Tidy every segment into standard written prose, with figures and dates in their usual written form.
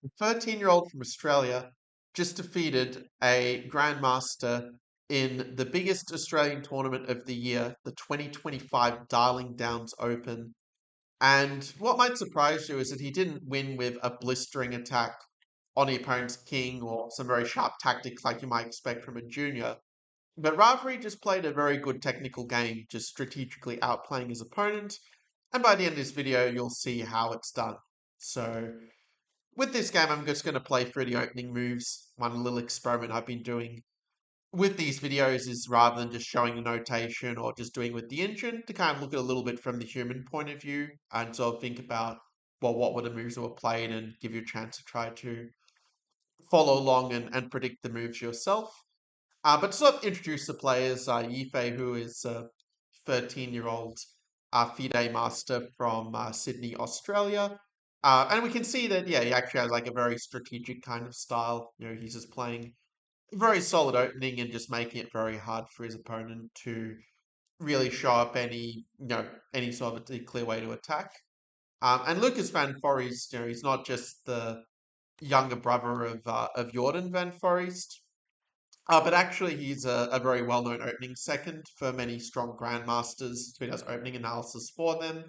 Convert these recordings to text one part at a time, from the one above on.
A 13-year-old from Australia just defeated a Grandmaster in the biggest Australian tournament of the year, the 2025 Darling Downs Open. And what might surprise you is that he didn't win with a blistering attack on the opponent's king or some very sharp tactics like you might expect from a junior. But rather, he just played a very good technical game, just strategically outplaying his opponent. And by the end of this video, you'll see how it's done. So, with this game, I'm just going to play through the opening moves. One little experiment I've been doing with these videos is rather than just showing the notation or just doing with the engine, to kind of look at a little bit from the human point of view and sort of think about, well, what were the moves that were played and give you a chance to try to follow along and predict the moves yourself. But to sort of introduce the players, Yifei, who is a 13-year-old FIDE master from Sydney, Australia. And we can see that, yeah, he actually has like a very strategic kind of style. You know, he's just playing very solid opening and just making it very hard for his opponent to really show up any sort of a clear way to attack. And Lucas van Foreest, he's not just the younger brother of Jordan van Foreest, but actually he's a very well-known opening second for many strong grandmasters who does opening analysis for them.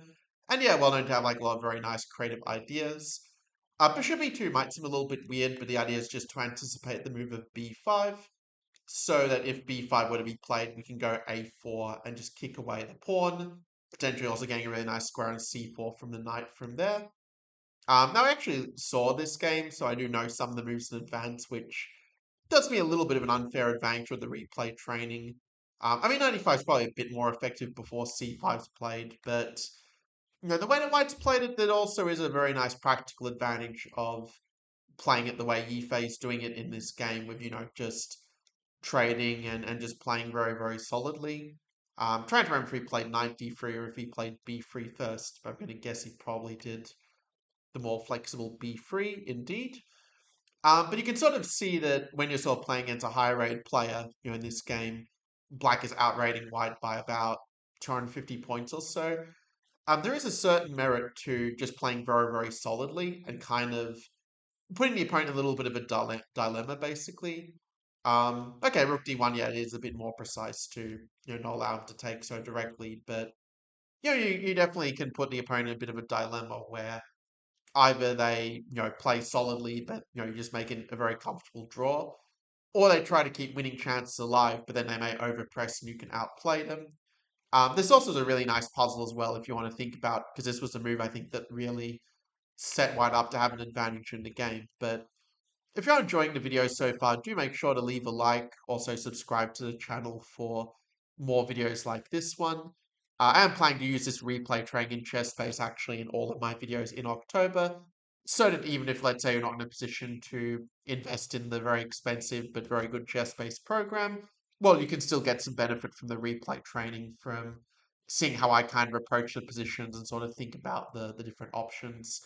And yeah, well known to have like a lot of very nice creative ideas. Bishop e2 might seem a little bit weird, but the idea is just to anticipate the move of b5, so that if b5 were to be played, we can go a4 and just kick away the pawn, potentially also getting a really nice square on c4 from the knight from there. Now, I actually saw this game, so I do know some of the moves in advance, which does me a little bit of an unfair advantage with the replay training. I mean, 95 is probably a bit more effective before c5 is played, but the way that White's played it, that also is a very nice practical advantage of playing it the way Yifei is doing it in this game, with just trading and just playing very, very solidly. Trying to remember if he played knight d3 or if he played b3 first, but I'm going to guess he probably did the more flexible b3 indeed. But you can sort of see that when you're sort of playing against a high rated player, in this game, black is outrating white by about 250 points or so. There is a certain merit to just playing very, very solidly and kind of putting the opponent in a little bit of a dilemma, basically. Okay, rook d1, yeah, it is a bit more precise to not allow him to take so directly, but you definitely can put the opponent in a bit of a dilemma where either they play solidly, but you just make it a very comfortable draw, or they try to keep winning chances alive, but then they may overpress and you can outplay them. This also is a really nice puzzle as well if you want to think about, because this was the move I think that really set White up to have an advantage in the game. But if you're enjoying the video so far, do make sure to leave a like, also subscribe to the channel for more videos like this one. I am planning to use this replay training in chess space actually in all of my videos in October, so that even if, let's say, you're not in a position to invest in the very expensive but very good chess-based program, well, you can still get some benefit from the replay training from seeing how I kind of approach the positions and sort of think about the different options.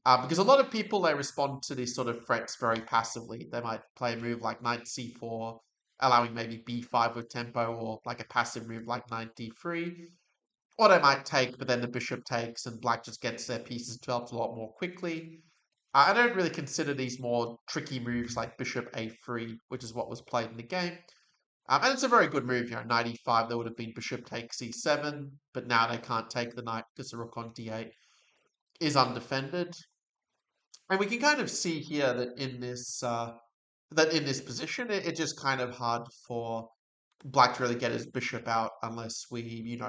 Because a lot of people, they respond to these sort of threats very passively. They might play a move like knight c4, allowing maybe b5 with tempo, or like a passive move like knight d3. Or they might take, but then the bishop takes, and black just gets their pieces developed a lot more quickly. I don't really consider these more tricky moves like bishop a3, which is what was played in the game. And it's a very good move, knight e5, there would have been bishop takes c7, but now they can't take the knight because the rook on d8 is undefended. And we can kind of see here that in this position, it's just kind of hard for black to really get his bishop out unless we,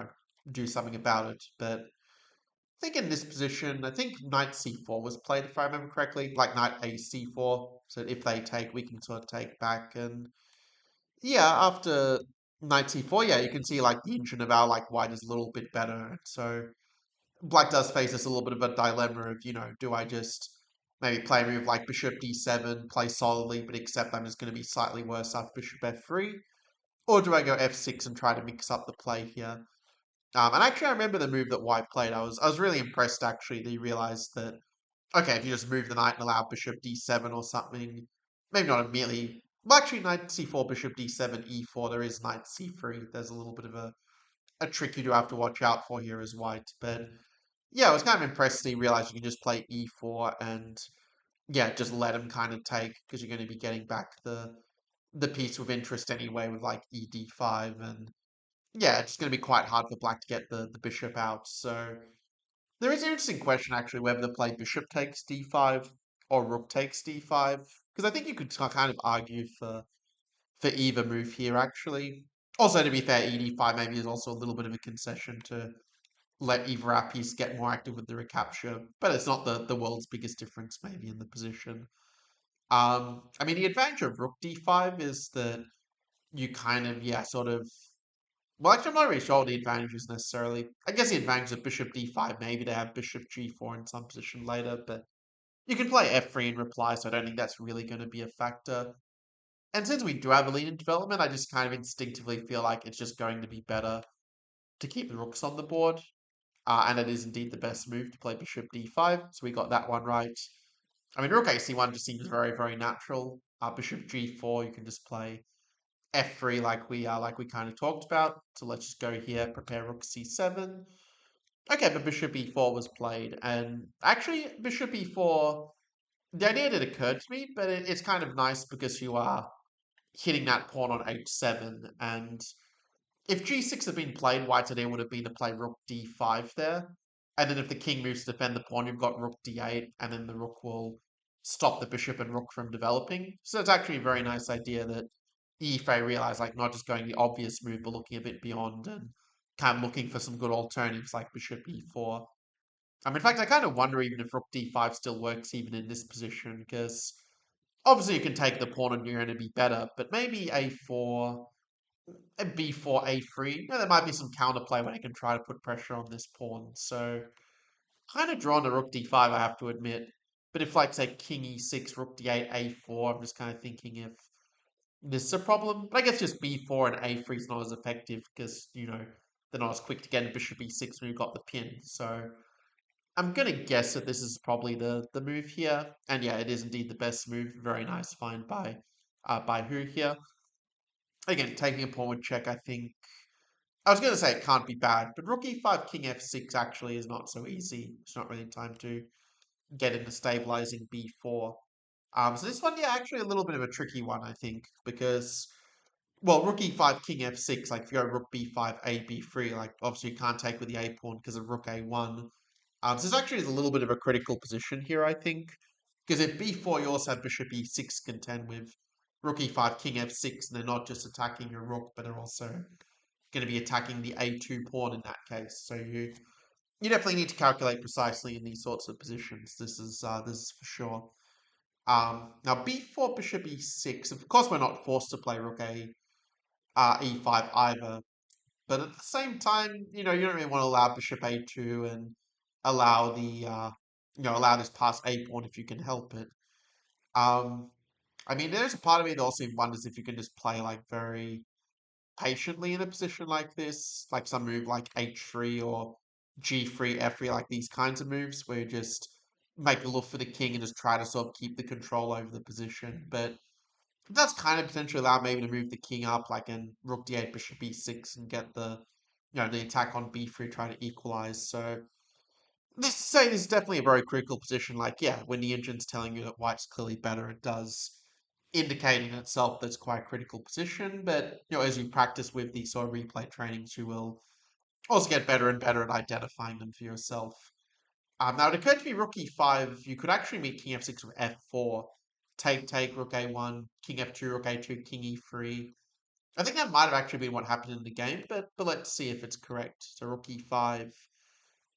do something about it. But I think in this position, I think knight c4 was played, if I remember correctly, like knight a c4. So if they take, we can sort of take back. And yeah, after knight c4, yeah, you can see like the engine of our like white is a little bit better. So black does face us a little bit of a dilemma of, do I just maybe play a move like bishop d7, play solidly, but accept I'm just going to be slightly worse after bishop f3? Or do I go f6 and try to mix up the play here? And actually, I remember the move that White played. I was really impressed, actually, that he realized that, okay, if you just move the knight and allow bishop d7 or something, maybe not immediately. Well, actually, knight c4, bishop d7, e4, there is knight c3. There's a little bit of a trick you do have to watch out for here as White. But yeah, I was kind of impressed that he realized you can just play e4 and yeah, just let him kind of take because you're going to be getting back the piece with interest anyway with like ED5 and yeah, it's going to be quite hard for black to get the bishop out. So there is an interesting question actually whether to play bishop takes d5 or rook takes d5 because I think you could kind of argue for either move here actually. Also, to be fair, ED5 maybe is also a little bit of a concession to let either our piece get more active with the recapture, but it's not the world's biggest difference maybe in the position. I mean, the advantage of rook d5 is that you kind of, yeah, sort of. Well, actually, I'm not really sure what the advantage is necessarily. I guess the advantage of bishop d5 maybe to have bishop g4 in some position later, but you can play f3 in reply, so I don't think that's really going to be a factor. And since we do have a lead in development, I just kind of instinctively feel like it's just going to be better to keep the rooks on the board. And it is indeed the best move to play bishop d5, so we got that one right. I mean, rook ac1 just seems very, very natural. Bishop g4, you can just play f3 like we kind of talked about. So let's just go here, prepare rook c7. Okay, but bishop e4 was played, and actually bishop e4, the idea did occur to me, but it's kind of nice because you are hitting that pawn on h7, and if g6 had been played, white's idea would have been to play rook d5 there. And then if the king moves to defend the pawn, you've got rook d8, and then the rook will stop the bishop and rook from developing. So it's actually a very nice idea that Yifei realized, like, not just going the obvious move, but looking a bit beyond and kind of looking for some good alternatives like bishop e4. In fact, I kind of wonder even if rook d5 still works even in this position, because obviously you can take the pawn and you're going to be better, but maybe a4 and b4, a3. You know, there might be some counterplay when I can try to put pressure on this pawn. So, kind of drawn to rook d5, I have to admit. But if, like, say, king e6, rook d8, a4, I'm just kind of thinking if this is a problem. But I guess just b4 and a3 is not as effective because, you know, they're not as quick to get in bishop e6 when you've got the pin. So, I'm going to guess that this is probably the move here. And yeah, it is indeed the best move. Very nice find by Hu here. Again, taking a pawn would check, I think. I was going to say it can't be bad, but rook e5, king f6 actually is not so easy. It's not really time to get into stabilizing b4. So this one, yeah, actually a little bit of a tricky one, I think, because, well, rook e5, king f6, like if you go rook b5, a b3, like obviously you can't take with the a pawn because of rook a1. So this actually is a little bit of a critical position here, I think, because if b4, you also have bishop e6 contend with rook e5, king f6, and they're not just attacking your rook, but they're also going to be attacking the a2 pawn in that case. So you definitely need to calculate precisely in these sorts of positions. This is for sure. Now b4 bishop e6. Of course, we're not forced to play rook e5 either. But at the same time, you know, you don't really want to allow bishop a2 and allow allow this pass a pawn if you can help it. I mean, there's a part of me that also wonders if you can just play like very patiently in a position like this, like some move like h3 or g3, f3, like these kinds of moves where you just make a look for the king and just try to sort of keep the control over the position. But that's kind of potentially allow maybe to move the king up, like in rook d8, bishop e6, and get the attack on b3, try to equalize. So this is definitely a very critical position. Like, yeah, when the engine's telling you that white's clearly better, it does indicate in itself that's quite a critical position. But as you practice with these sort of replay trainings, you will also get better and better at identifying them for yourself. Now it occurred to me rook e5, you could actually meet king f6 with f4, take rook a1, king f2, rook a2, king e3. I think that might have actually been what happened in the game, but let's see if it's correct. So rook e5,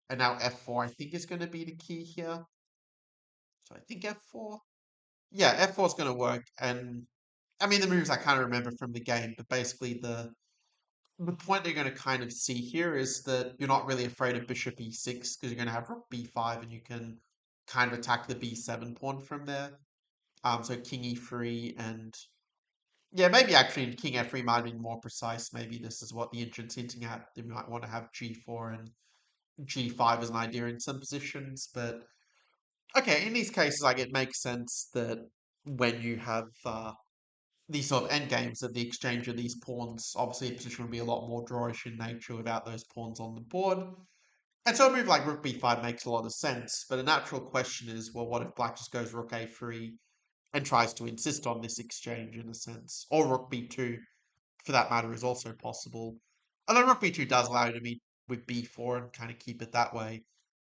and now f4 I think is going to be the key here. So I think f4. Yeah, f4 is going to work, and I mean the moves I kind of remember from the game, but basically the point they're going to kind of see here is that you're not really afraid of bishop e6 because you're going to have rook b5 and you can kind of attack the b7 pawn from there. So king e3 and yeah, maybe actually king f3 might have been more precise. Maybe this is what the engine's hinting at. They might want to have g4 and g5 as an idea in some positions, but okay, in these cases, like it makes sense that when you have these sort of endgames, that the exchange of these pawns, obviously a position would be a lot more drawish in nature without those pawns on the board. And so a move like rook b5 makes a lot of sense, but a natural question is, well, what if black just goes rook a3 and tries to insist on this exchange in a sense? Or rook b2, for that matter, is also possible. Although rook b2 does allow you to meet with b4 and kind of keep it that way.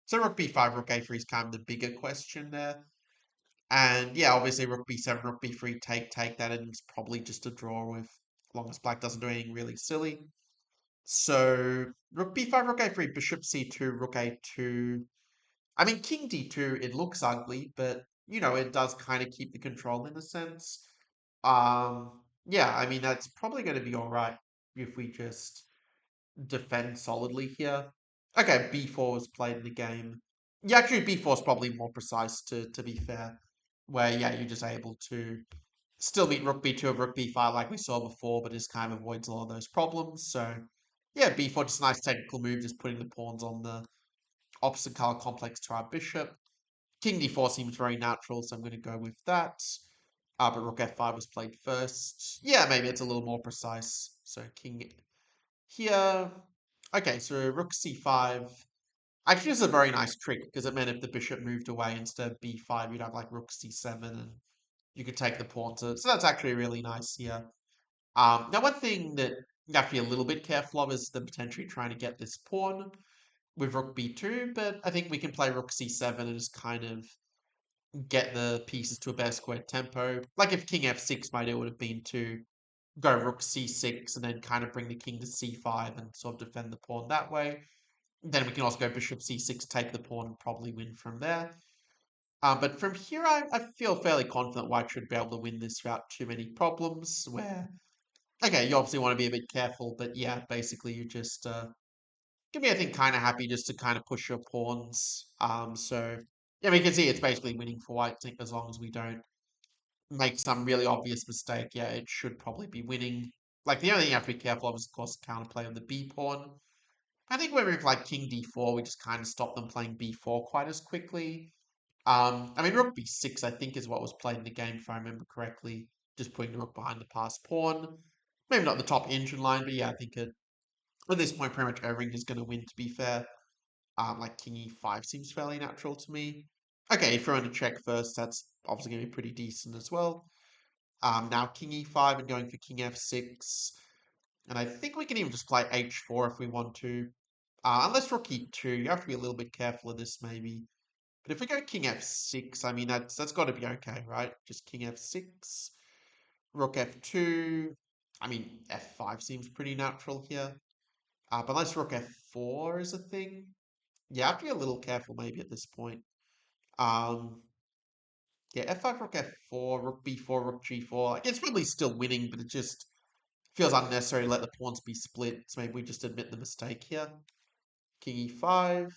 So rook b5, rook a3 is kind of the bigger question there. And yeah, obviously rook b7, rook b3, take, that ending's probably just a draw with, as long as black doesn't do anything really silly. So rook b5, rook a3, bishop c2, rook a2. I mean, king d2, it looks ugly, but it does kind of keep the control in a sense. Yeah, I mean, that's probably going to be all right if we just defend solidly here. Okay, b4 was played in the game. Yeah, actually, b4 is probably more precise, to be fair, where, yeah, you're just able to still beat rook b2 or rook b5 like we saw before, but just kind of avoids a lot of those problems. So, yeah, b4, just a nice technical move, just putting the pawns on the opposite color complex to our bishop. King d4 seems very natural, so I'm going to go with that. But rook f5 was played first. Yeah, maybe it's a little more precise. So king here. Okay, so rook c5. Actually, this is a very nice trick, because it meant if the bishop moved away instead of b5, you'd have like rook c7, and you could take the pawn to... So that's actually really nice here. Now, one thing that you have to be a little bit careful of is the potentially trying to get this pawn with rook b2, but I think we can play rook c7 and just kind of get the pieces to a better square tempo. Like if king f6, my idea would have been to go rook c6 and then kind of bring the king to c5 and sort of defend the pawn that way. Then we can also go bishop c6, take the pawn, and probably win from there. But from here, I feel fairly confident white should be able to win this without too many problems. Where, okay, you obviously want to be a bit careful, but yeah, basically you just give me, I think, kind of happy just to kind of push your pawns. So yeah, we can see it's basically winning for white. I think as long as we don't make some really obvious mistake, yeah, it should probably be winning. Like the only thing you have to be careful of is, of course, counterplay on the b pawn. I think when we have like king d4, we just kind of stop them playing b4 quite as quickly. I mean, rook b6, I think, is what was played in the game, if I remember correctly. Just putting the rook behind the passed pawn. Maybe not the top engine line, but yeah, I think at this point, pretty much everything is going to win, to be fair. Like king e5 seems fairly natural to me. Okay, if you're going to check first, that's obviously going to be pretty decent as well. Now king e5 and going for king f6. And I think we can even just play h4 if we want to. Unless rook e2, you have to be a little bit careful of this maybe. But if we go king f6, I mean, that's got to be okay, right? Just king f6, rook f2. I mean, f5 seems pretty natural here. But unless rook f4 is a thing, yeah, I have to be a little careful maybe at this point. Um, yeah, f5, rook f4, rook b4, rook g4. Like, it's probably still winning, but it just feels unnecessary to let the pawns be split. So maybe we just admit the mistake here. King e5.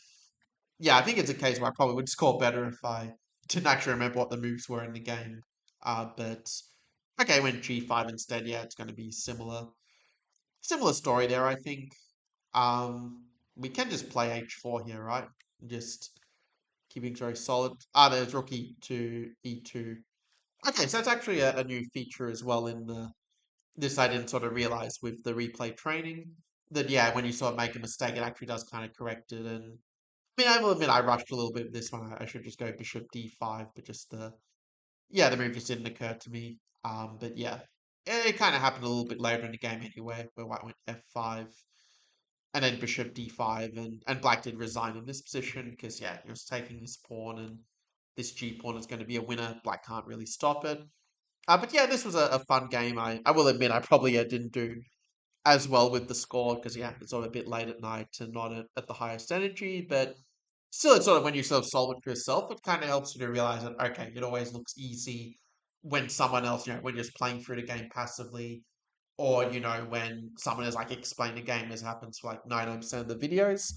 Yeah, I think it's a case where I probably would score better if I didn't actually remember what the moves were in the game. But okay, went g5 instead. Yeah, it's going to be similar story there, I think. We can just play h4 here, right? Just keeping very solid. There's rook e2, e2. Okay, so that's actually a new feature as well in this I didn't sort of realize with the replay training. That, yeah, when you sort of make a mistake, it actually does kind of correct it. And I mean, I will admit I rushed a little bit with this one. I should just go bishop d5, but just the move just didn't occur to me. But yeah, it kind of happened a little bit later in the game anyway, where white went f5 and then bishop d5, and black did resign in this position because, yeah, he was taking this pawn, and this g pawn is going to be a winner. Black can't really stop it. But yeah, this was a fun game. I will admit I probably didn't do as well with the score because, yeah, it's sort of a bit late at night and not at the highest energy, but still, it's sort of when you sort of solve it for yourself, it kind of helps you to realize that, okay, it always looks easy when someone else, when you're just playing through the game passively, or, when someone is like explaining the game, as happens for like 99% of the videos.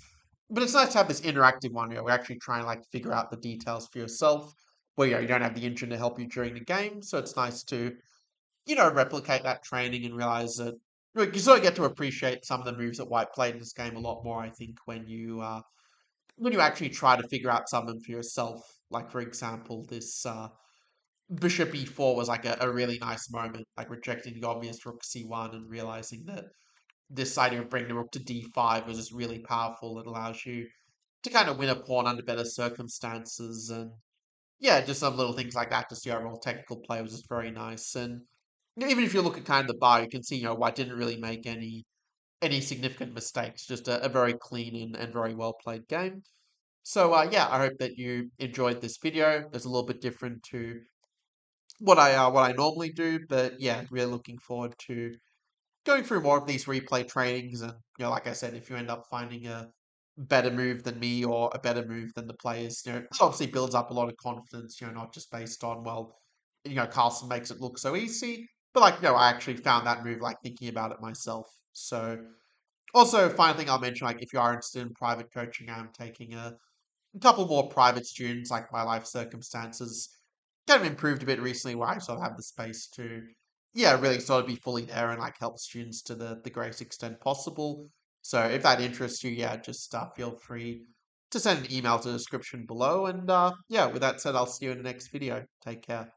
But it's nice to have this interactive one where we're actually trying to like figure out the details for yourself, where, you don't have the engine to help you during the game. So it's nice to, replicate that training and realize that you sort of get to appreciate some of the moves that White played in this game a lot more, I think, when you actually try to figure out something for yourself. Like, for example, this bishop e4 was like a really nice moment, like rejecting the obvious rook c1 and realizing that this idea of bringing the rook to d5 was just really powerful. It allows you to kind of win a pawn under better circumstances, and yeah, just some little things like that. Just the overall technical play was just very nice, and even if you look at kind of the bar, you can see White didn't really make any significant mistakes. Just a very clean and very well played game. So yeah, I hope that you enjoyed this video. It's a little bit different to what I normally do, but yeah, really looking forward to going through more of these replay trainings. And like I said, if you end up finding a better move than me or a better move than the players, it obviously builds up a lot of confidence. Not just based on Carlsen makes it look so easy, but like I actually found that move like thinking about it myself. So also, final thing I'll mention, like if you are interested in private coaching, I'm taking a couple more private students, like my life circumstances kind of improved a bit recently where I sort of have the space to, yeah, really sort of be fully there and like help students to the greatest extent possible. So if that interests you, yeah, just feel free to send an email to the description below. And yeah, with that said, I'll see you in the next video. Take care.